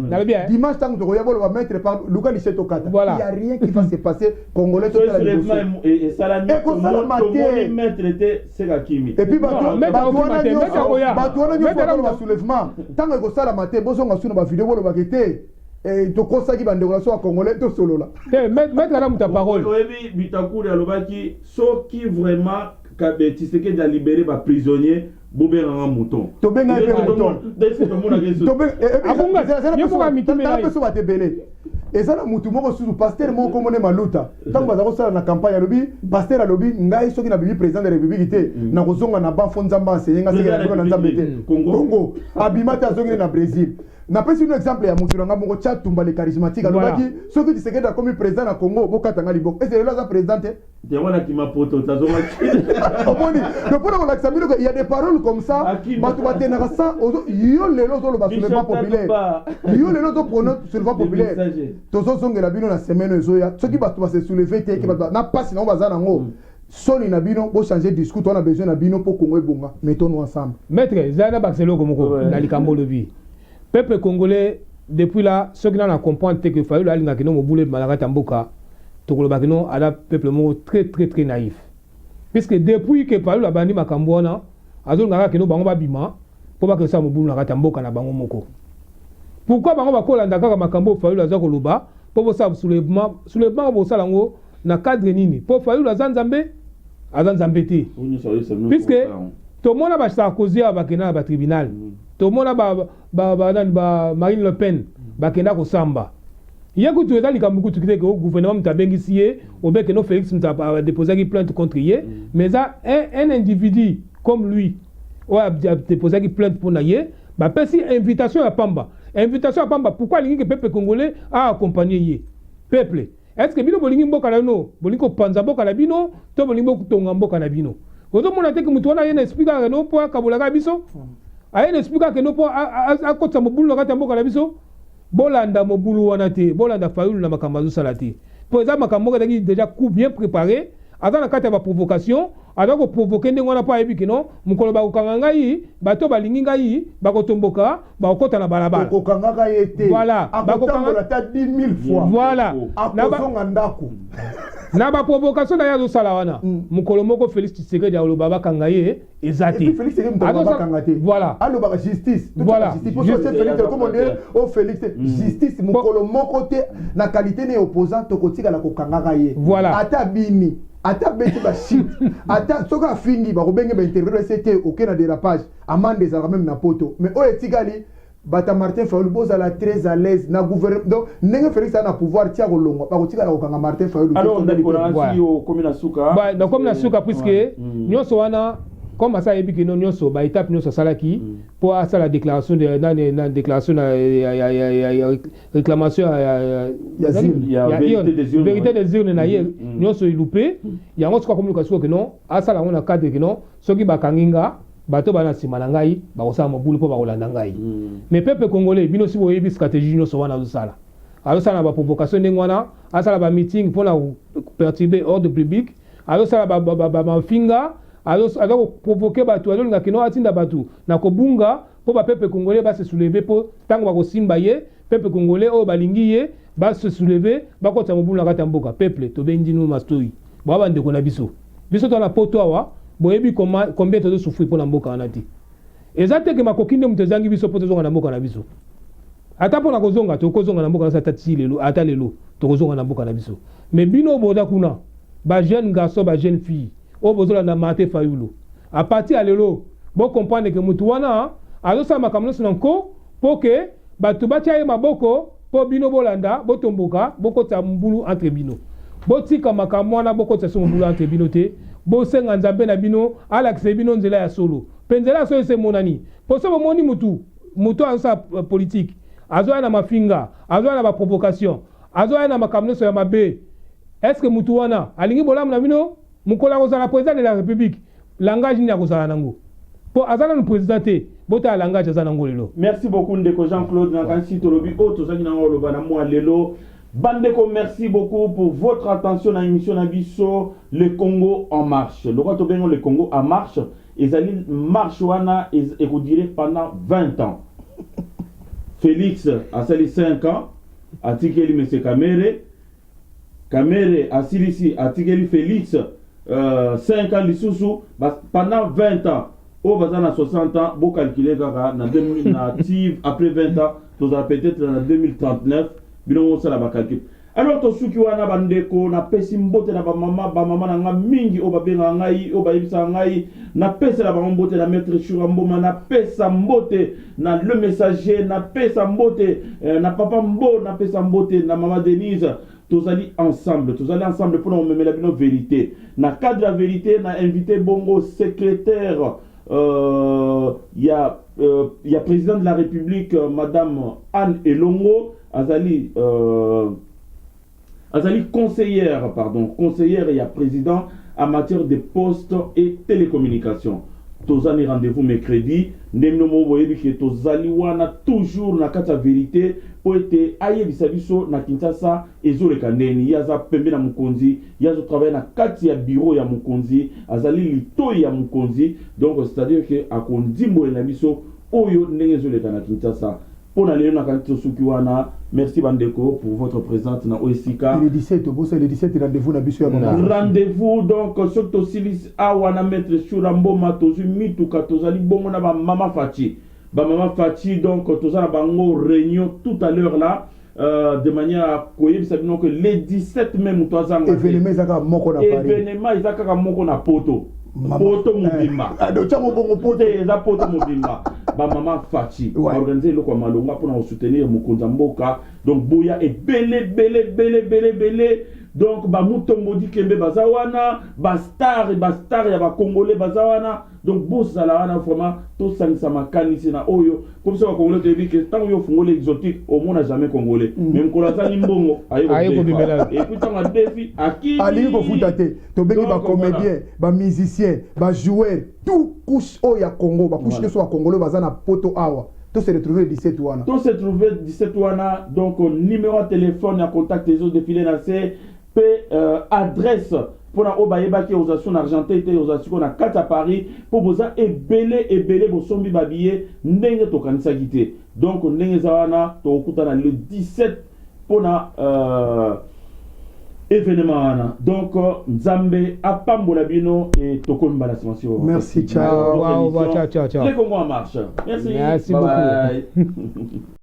dimanche ntango tokoya bolo ba mettre par luka liseto kata il y a rien qui va se passer congolais tout la liboso et mettre te seka kimi et puis bato wana nyoko ba soulèvement ntango ekosala mate bozonga suna ba vidéo bolo bakete et to kosaki bandeko na so congolais to solola mettre la ta parole oyebi Bitakuri alobaki soki vraiment Tshisekedi de libérer ba prisonnier bobenga mouton to benga pe mouton to benga so batebele ezala mutu moko susu pasteur moko mone maluta tango bazako sala na campagne alobi pasteur alobi ngai soki na bibi président de la république te na kozonga na ba fonzamba enseigner seke na nzambe te Congo abimata azongi na Brésil na pesi un exemple ya mutu nga moko cha tumba le charismatique alobaki soki Tshisekedi a comme président na Congo bokatanga liboko est-ce que là président te demona ki mapoto tazonga omoni le pour la xamilo il y a des paroles comme ça batu batena ça yo lelo zo le soulèvement populaire yo lelo zo prono soulèvement populaire tozo zongela bino na semaine ezoya soki batu ba se soulever te ke batu na passe na bazana ngo soni na bino bo changer discours on a besoin na bino pour Congo ebonga mettons-nous ensemble maître zana baxelo komoko na likambo lobi peuple congolais depuis là ceux qui n'en comprennent que Fayulu alinga kino mobule malaka tamboka tokoloba kino ala peuple mo très naïf puisque depuis que Fayulu abandi makambo wana azolanga kino bango babima po ba que ça mobulu na tamboka na bango moko pourquoi bango bakolanda kaka makambo Fayulu aza koloba po bo sa soulèvement bo salango na cadre nini po Fayulu azanzambe te puisque tout le monde a Sarkozy à bakena ba tribunal tout le monde a Marine Le Pen bakena ko samba yako tu ezali kambuku tukite ko gouvernement mtabengisi ye obeke no Félix mtapa déposer une plainte contre ye mais ça un individu comme lui a déposé une plainte pour naye ba pesi invitation à Pamba pourquoi l'ingi que peuple congolais a accompagné ye peuple est-ce que bino bolingi mboka na no bolingo panza mboka na bino to bolingo kutonga mboka na bino ozo mona te que mutu wana yena expliquer no po akabolaka biso ayena expliquer que no po akotsa mobulu kati mboka na biso bolanda mobulu wana te bolanda Fayulu na makambo azosala te po eza makambo ezaki déjà coup bien préparé aza na kati ya baprovocation aza koprovoke ndenge wana po ayebi kino mokolo bakokanga ngai bato balingi ngai bakotomboka bakokota na balabala kokokangaka ye te voilà bakotambola ta 10 000 fois voilà akozonga ndako na baprovocation na ye azosala wana mokolo moko Félix Tshisekedi aloba bakanga ye eza te voilà alobaka justice voilà Félix justice mokolo moko te na qualité ne opposant tokotikala kokangaka ye voilà ata bini ata beti ba shit ata soka fingi ba kobenge ba interviewer c'était aucun dérapage amende ezalaka même na poto mais o etikali bata Martin Fayulu bozala très à l'aise na gouvernement donc ndenge Félix ana pouvoir tia kolongwa ba kotikala kokanga Martin Fayulu alors ndeko na si o komina suka ba na komina suka puisque nyonso wana comme ça ebi kino nyonso ba étape nyonso salaki pour ça la déclaration de na déclaration réclamation vérité des urnes na ye nyonso ilupé yango soka communication que non asala on a cadre que non soki bakanginga bato bana sima na ngai ba kosala mobulu po ba kolanda ngai mais peuple congolais bino si boyebi stratégie nyonso wana azosala azosala ba provocation ndenge wana asala ba meeting pour na perturber ordre public azosala ba mafinga alors provoquer batu alors ngakino atinda batu na kobunga po ba peuple congolais ba se soulever po tango ba kosimba ye peuple congolais o balingi ye ba se soulever ba kota mobulu kata mboka peuple to bendi no mastori ba bande ko na biso to na poto awa boyebi combien to souffrir po na mboka na ti ezate ke makokinde mutezangi biso po tozonga na mboka na biso ata po na kozonga to kozonga na mboka na satati lelo ata lelo to kozonga na mboka na biso mais bino boda kuna ba jeune garçon ba jeune fille o bozola na Martin Fayulu à partir à lelo bo comprendre que mutu wana azosa makamno sinanko pour que batu batia maboko po bino bolanda botomboka bokota mbulu entre bino botika makamno wana bokota so mbulu entre bino te bo senga nzambe na bino ala kise bino nzela ya solo penzela so ese monani po so moni mutu azosa politique azoya na mafinga azoya na ba provocation azoya na makamno so ya mabe est-ce que mutu wana alingi bolamu na bino mukola kozala président de la République langage ni akozala nango po azala no président te bota langage azala nango lelo. Merci beaucoup ndeko Jean-Claude na kansi tolobi o tozaki nango loba na mwa lelo Bandeko, merci beaucoup pour votre attention à l'émission Nabiso, le Congo en marche. Le roi Tobengo, le Congo en marche, ils allaient marche et vous direz pendant 20 ans. Félix a sali 5 ans, a tikeli M. Kamere. Kamere a silisi, a tikeli Félix 5 ans l'issoussou, pendant 20 ans. Au bazar à 60 ans, vous calculez après 20 ans, vous avez peut-être en 2039. Alors to suki wana bandeko na pesi mbote na ba mama na nga mingi o babenga ngai o bayibisa ngai na pesa la ba mbote na maître Churamboma na pesa mbote na le messager na pesa mbote na papa mbo na pesa mbote na mama Denise tozali ensemble pour nous mettre la bino vérité na cadre la vérité na invité bongo secrétaire il y a président de la République madame Anne Elongo Azali conseillère et y a président en matière de postes et télécommunications. Tozali rendez-vous mercredi. Nemnomo boyebi que tozali wana toujours na kata vérité pour être aye bisabiso na Kinshasa ezole kandeni yaza pembe na mukonzi yazo travailler na kati ya bureau ya mukonzi azali litoi ya mukonzi donc c'est-à-dire que akondimbo na biso oyo ndenge ezole na Kinshasa. Merci Bandeko pour votre présence dans Oesika. Le 17, rendez-vous na biso ya mama. Rendez-vous donc surtout Silis awana maître Churamboma tozu mituka tozali bongo na ba mama Fachi. Ba mama Fachi donc tozala bango réunion tout à l'heure là de manière à koyeb sabino que les 17 même toazanga. Événement izaka moko na Paris. Événement izaka moko na poto. Poto mobimba. Docha bongo poto eza poto mobimba. Ba mama Fachi organiser le kwa malonga pour nous soutenir mukonza mboka donc boya et belé donc ba mutombo di kembe bazawana ba star ya ba congolais bazawana donc bossa la wana vraiment tout ça ça makanisi na oyo comme ça ba congolais te dit que tant yo fungole exotique au monde jamais congolais même ko la tani mbongo ayo ko bimela et puis tant a défi aki ali ko futate to bengi ba comédien ba musicien ba joueur tout couche o ya Congo ba couche que soit congolais bazana poto awa tout se retrouver 17 wana tout se trouver 17 wana donc numéro de téléphone à contact les autres défilés na c'est adresse pour la obayeba qui aux assurances argenté et aux assurances à 4 à Paris pour vous et belé vos sombi babillet ndenge to kanisa gité donc ndenge zawana to okutana le 17 pour la événement donc Nzambe apambola bino et tokomba la semence. Merci ciao ciao. Les Congo en marche. Merci beaucoup.